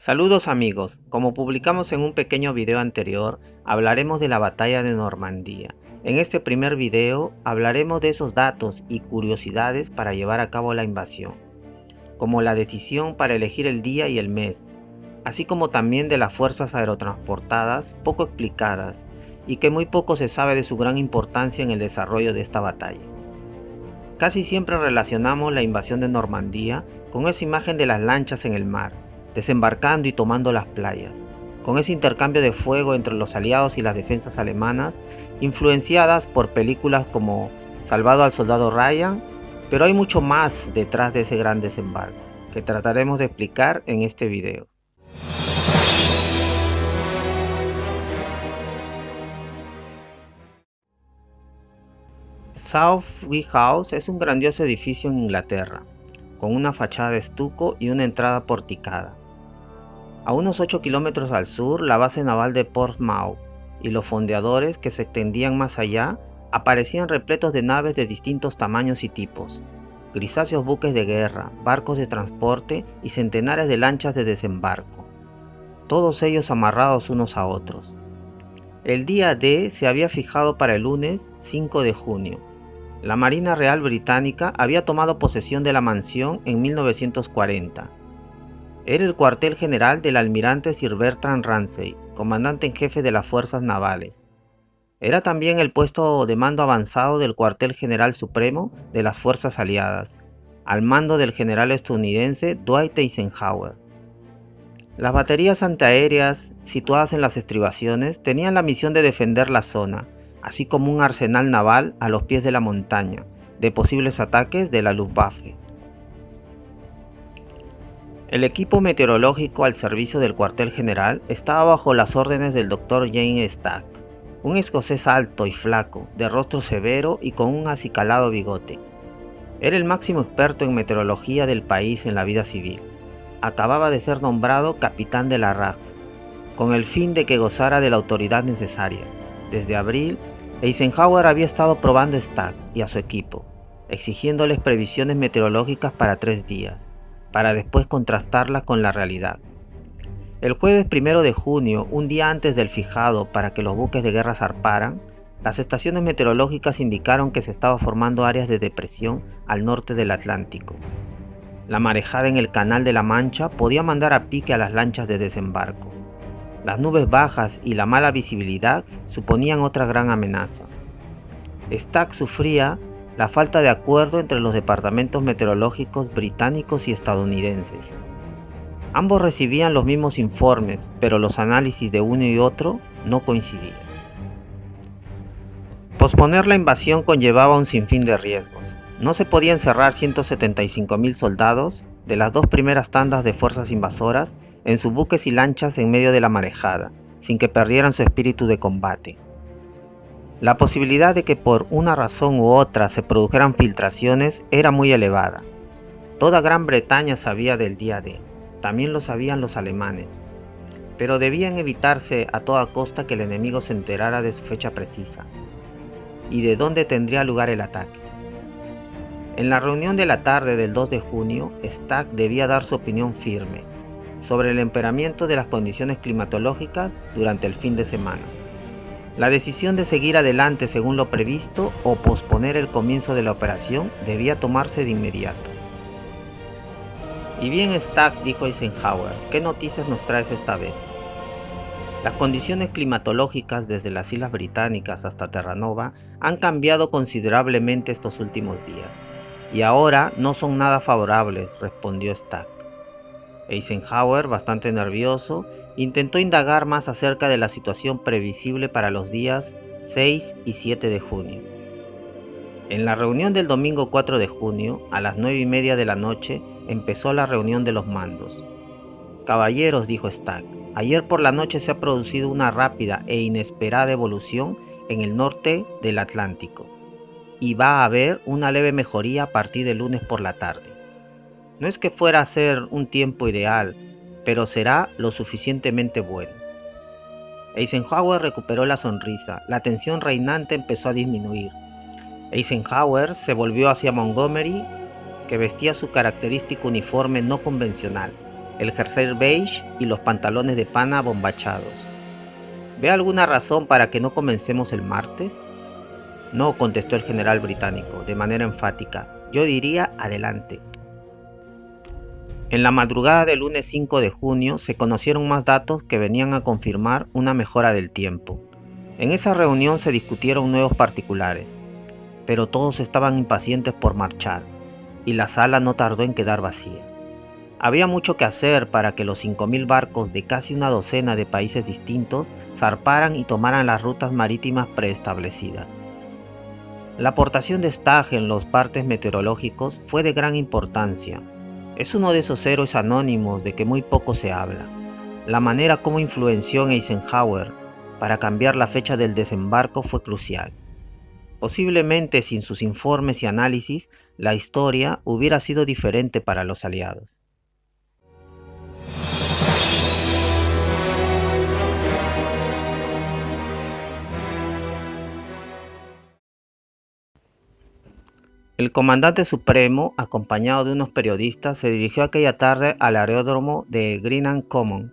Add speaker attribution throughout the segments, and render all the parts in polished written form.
Speaker 1: Saludos amigos, como publicamos en un pequeño video anterior, hablaremos de la batalla de Normandía. En este primer video hablaremos de esos datos y curiosidades para llevar a cabo la invasión, como la decisión para elegir el día y el mes, así como también de las fuerzas aerotransportadas poco explicadas y que muy poco se sabe de su gran importancia en el desarrollo de esta batalla. Casi siempre relacionamos la invasión de Normandía con esa imagen de las lanchas en el mar, desembarcando y tomando las playas, con ese intercambio de fuego entre los aliados y las defensas alemanas, influenciadas por películas como Salvado al Soldado Ryan, pero hay mucho más detrás de ese gran desembarco, que trataremos de explicar en este video. Southwick House es un grandioso edificio en Inglaterra, con una fachada de estuco y una entrada porticada. A unos 8 kilómetros al sur, la base naval de Portsmouth y los fondeadores que se extendían más allá aparecían repletos de naves de distintos tamaños y tipos, grisáceos buques de guerra, barcos de transporte y centenares de lanchas de desembarco, todos ellos amarrados unos a otros. El día D se había fijado para el lunes 5 de junio. La Marina Real Británica había tomado posesión de la mansión en 1940. Era el cuartel general del almirante Sir Bertrand Ramsay, comandante en jefe de las fuerzas navales. Era también el puesto de mando avanzado del cuartel general supremo de las fuerzas aliadas, al mando del general estadounidense Dwight Eisenhower. Las baterías antiaéreas situadas en las estribaciones tenían la misión de defender la zona, así como un arsenal naval a los pies de la montaña, de posibles ataques de la Luftwaffe. El equipo meteorológico al servicio del cuartel general estaba bajo las órdenes del Dr. James Stack, un escocés alto y flaco, de rostro severo y con un acicalado bigote. Era el máximo experto en meteorología del país en la vida civil. Acababa de ser nombrado capitán de la RAF, con el fin de que gozara de la autoridad necesaria. Desde abril, Eisenhower había estado probando a Stack y a su equipo, exigiéndoles previsiones meteorológicas para 3 días, para después contrastarlas con la realidad. El jueves 1 de junio, un día antes del fijado para que los buques de guerra zarparan, las estaciones meteorológicas indicaron que se estaba formando áreas de depresión al norte del Atlántico. La marejada en el Canal de la Mancha podía mandar a pique a las lanchas de desembarco. Las nubes bajas y la mala visibilidad suponían otra gran amenaza. Stack sufría la falta de acuerdo entre los departamentos meteorológicos británicos y estadounidenses. Ambos recibían los mismos informes, pero los análisis de uno y otro no coincidían. Posponer la invasión conllevaba un sinfín de riesgos. No se podían encerrar 175.000 soldados de las 2 primeras tandas de fuerzas invasoras en sus buques y lanchas en medio de la marejada, sin que perdieran su espíritu de combate. La posibilidad de que por una razón u otra se produjeran filtraciones era muy elevada. Toda Gran Bretaña sabía del día D, también lo sabían los alemanes, pero debían evitarse a toda costa que el enemigo se enterara de su fecha precisa y de dónde tendría lugar el ataque. En la reunión de la tarde del 2 de junio, Stack debía dar su opinión firme sobre el empeoramiento de las condiciones climatológicas durante el fin de semana. La decisión de seguir adelante según lo previsto o posponer el comienzo de la operación debía tomarse de inmediato. Y bien Stack, dijo Eisenhower, ¿qué noticias nos traes esta vez? Las condiciones climatológicas desde las Islas Británicas hasta Terranova han cambiado considerablemente estos últimos días, y ahora no son nada favorables, respondió Stack. Eisenhower, bastante nervioso, intentó indagar más acerca de la situación previsible para los días 6 y 7 de junio. En la reunión del domingo 4 de junio, a las 9:30 de la noche, empezó la reunión de los mandos. Caballeros, dijo Stack, ayer por la noche se ha producido una rápida e inesperada evolución en el norte del Atlántico, y va a haber una leve mejoría a partir del lunes por la tarde. No es que fuera a ser un tiempo ideal, pero será lo suficientemente bueno. Eisenhower recuperó la sonrisa, la tensión reinante empezó a disminuir. Eisenhower se volvió hacia Montgomery, que vestía su característico uniforme no convencional, el jersey beige y los pantalones de pana bombachados. ¿Ve alguna razón para que no comencemos el martes? No, contestó el general británico, de manera enfática. Yo diría adelante. En la madrugada del lunes 5 de junio se conocieron más datos que venían a confirmar una mejora del tiempo. En esa reunión se discutieron nuevos particulares, pero todos estaban impacientes por marchar, y la sala no tardó en quedar vacía. Había mucho que hacer para que los 5.000 barcos de casi una docena de países distintos zarparan y tomaran las rutas marítimas preestablecidas. La aportación de Stagg en los partes meteorológicos fue de gran importancia. Es uno de esos héroes anónimos de que muy poco se habla. La manera como influenció en Eisenhower para cambiar la fecha del desembarco fue crucial. Posiblemente sin sus informes y análisis, la historia hubiera sido diferente para los aliados. El comandante supremo, acompañado de unos periodistas, se dirigió aquella tarde al aeródromo de Greenham Common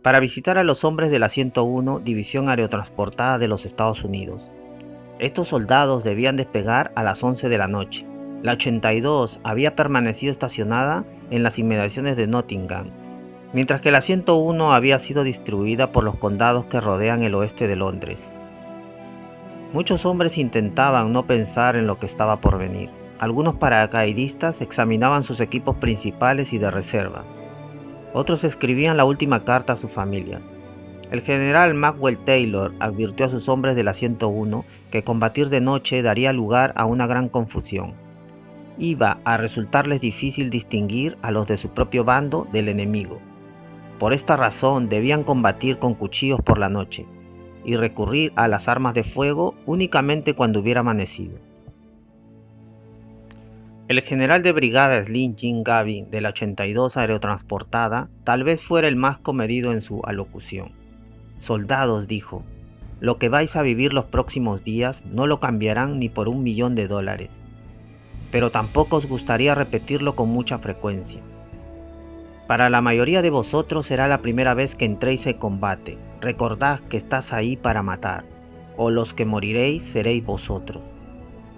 Speaker 1: para visitar a los hombres de la 101 División Aerotransportada de los Estados Unidos. Estos soldados debían despegar a las 11 de la noche. La 82 había permanecido estacionada en las inmediaciones de Nottingham, mientras que la 101 había sido distribuida por los condados que rodean el oeste de Londres. Muchos hombres intentaban no pensar en lo que estaba por venir. Algunos paracaidistas examinaban sus equipos principales y de reserva. Otros escribían la última carta a sus familias. El general Maxwell Taylor advirtió a sus hombres de la 101 que combatir de noche daría lugar a una gran confusión. Iba a resultarles difícil distinguir a los de su propio bando del enemigo. Por esta razón debían combatir con cuchillos por la noche y recurrir a las armas de fuego únicamente cuando hubiera amanecido. El general de brigada Slim Jim Gavin de la 82 Aerotransportada tal vez fuera el más comedido en su alocución. Soldados, dijo, lo que vais a vivir los próximos días no lo cambiarán ni por $1.000.000, pero tampoco os gustaría repetirlo con mucha frecuencia. Para la mayoría de vosotros será la primera vez que entréis en combate. Recordad que estás ahí para matar, o los que moriréis seréis vosotros.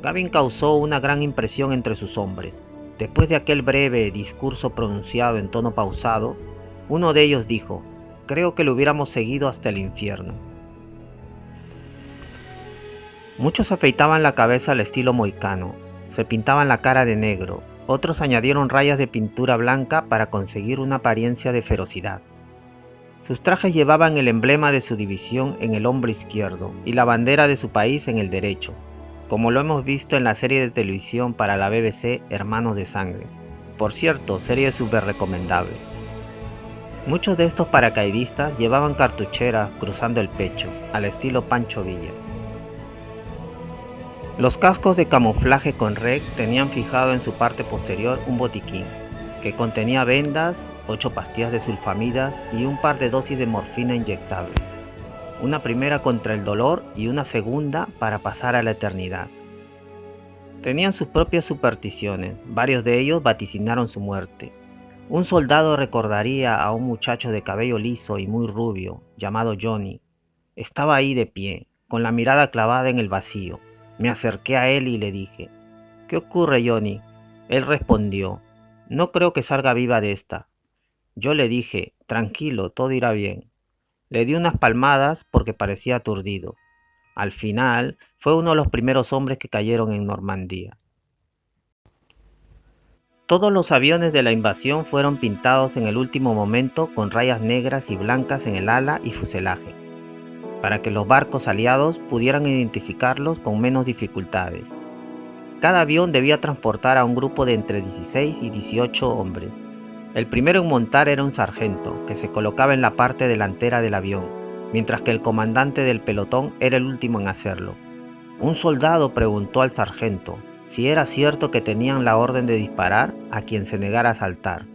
Speaker 1: Gavin causó una gran impresión entre sus hombres. Después de aquel breve discurso pronunciado en tono pausado, uno de ellos dijo, creo que lo hubiéramos seguido hasta el infierno. Muchos afeitaban la cabeza al estilo mohicano, se pintaban la cara de negro, otros añadieron rayas de pintura blanca para conseguir una apariencia de ferocidad. Sus trajes llevaban el emblema de su división en el hombro izquierdo y la bandera de su país en el derecho, como lo hemos visto en la serie de televisión para la BBC Hermanos de Sangre. Por cierto, serie súper recomendable. Muchos de estos paracaidistas llevaban cartucheras cruzando el pecho, al estilo Pancho Villa. Los cascos de camuflaje Conrec tenían fijado en su parte posterior un botiquín, que contenía vendas, 8 pastillas de sulfamidas y un par de dosis de morfina inyectable. Una primera contra el dolor y una segunda para pasar a la eternidad. Tenían sus propias supersticiones, varios de ellos vaticinaron su muerte. Un soldado recordaría a un muchacho de cabello liso y muy rubio, llamado Johnny. Estaba ahí de pie, con la mirada clavada en el vacío. Me acerqué a él y le dije, ¿qué ocurre, Johnny? Él respondió, no creo que salga viva de esta. Yo le dije, tranquilo, todo irá bien. Le di unas palmadas porque parecía aturdido. Al final, fue uno de los primeros hombres que cayeron en Normandía. Todos los aviones de la invasión fueron pintados en el último momento con rayas negras y blancas en el ala y fuselaje, para que los barcos aliados pudieran identificarlos con menos dificultades. Cada avión debía transportar a un grupo de entre 16 y 18 hombres. El primero en montar era un sargento, que se colocaba en la parte delantera del avión, mientras que el comandante del pelotón era el último en hacerlo. Un soldado preguntó al sargento si era cierto que tenían la orden de disparar a quien se negara a saltar.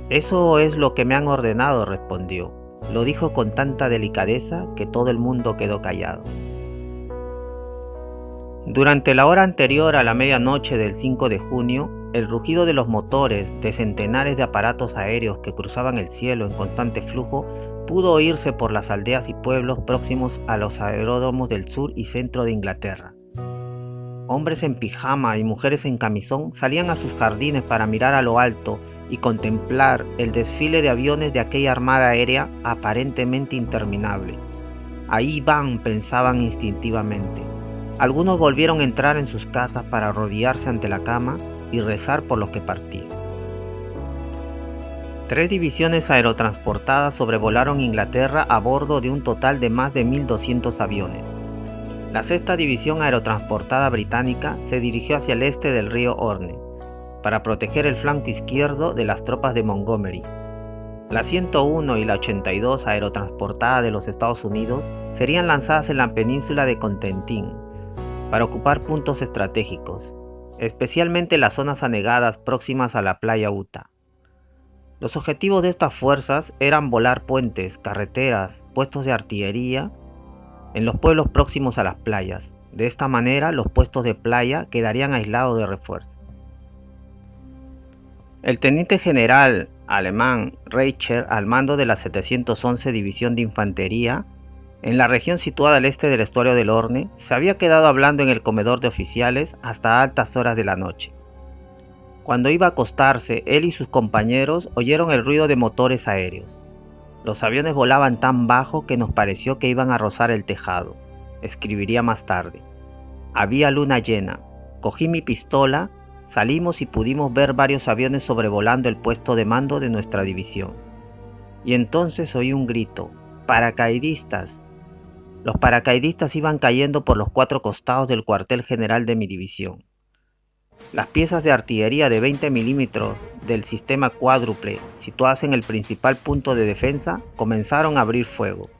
Speaker 1: Eso es lo que me han ordenado, respondió. Lo dijo con tanta delicadeza que todo el mundo quedó callado. Durante la hora anterior a la medianoche del 5 de junio, el rugido de los motores de centenares de aparatos aéreos que cruzaban el cielo en constante flujo pudo oírse por las aldeas y pueblos próximos a los aeródromos del sur y centro de Inglaterra. Hombres en pijama y mujeres en camisón salían a sus jardines para mirar a lo alto y contemplar el desfile de aviones de aquella armada aérea aparentemente interminable. Ahí van, pensaban instintivamente. Algunos volvieron a entrar en sus casas para arrodillarse ante la cama y rezar por los que partían. 3 divisiones aerotransportadas sobrevolaron Inglaterra a bordo de un total de más de 1.200 aviones. La 6ª División Aerotransportada Británica se dirigió hacia el este del río Orne, para proteger el flanco izquierdo de las tropas de Montgomery. La 101 y la 82 Aerotransportada de los Estados Unidos serían lanzadas en la península de Contentin, para ocupar puntos estratégicos, especialmente las zonas anegadas próximas a la playa Utah. Los objetivos de estas fuerzas eran volar puentes, carreteras, puestos de artillería en los pueblos próximos a las playas. De esta manera, los puestos de playa quedarían aislados de refuerzos. El teniente general alemán Reicher, al mando de la 711 División de Infantería, en la región situada al este del estuario del Orne, se había quedado hablando en el comedor de oficiales hasta altas horas de la noche. Cuando iba a acostarse, él y sus compañeros oyeron el ruido de motores aéreos. Los aviones volaban tan bajo que nos pareció que iban a rozar el tejado, escribiría más tarde. Había luna llena. Cogí mi pistola, salimos y pudimos ver varios aviones sobrevolando el puesto de mando de nuestra división. Y entonces oí un grito: ¡paracaidistas! Los paracaidistas iban cayendo por los 4 costados del cuartel general de mi división. Las piezas de artillería de 20 milímetros del sistema cuádruple, situadas en el principal punto de defensa, comenzaron a abrir fuego.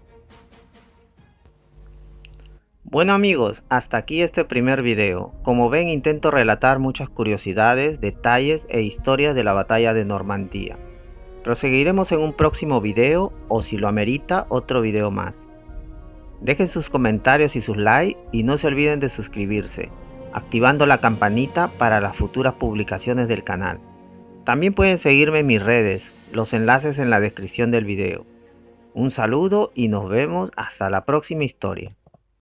Speaker 1: Bueno amigos, hasta aquí este primer video. Como ven, intento relatar muchas curiosidades, detalles e historias de la batalla de Normandía. Proseguiremos en un próximo video o, si lo amerita, otro video más. Dejen sus comentarios y sus likes y no se olviden de suscribirse, activando la campanita para las futuras publicaciones del canal. También pueden seguirme en mis redes, los enlaces en la descripción del video. Un saludo y nos vemos hasta la próxima historia.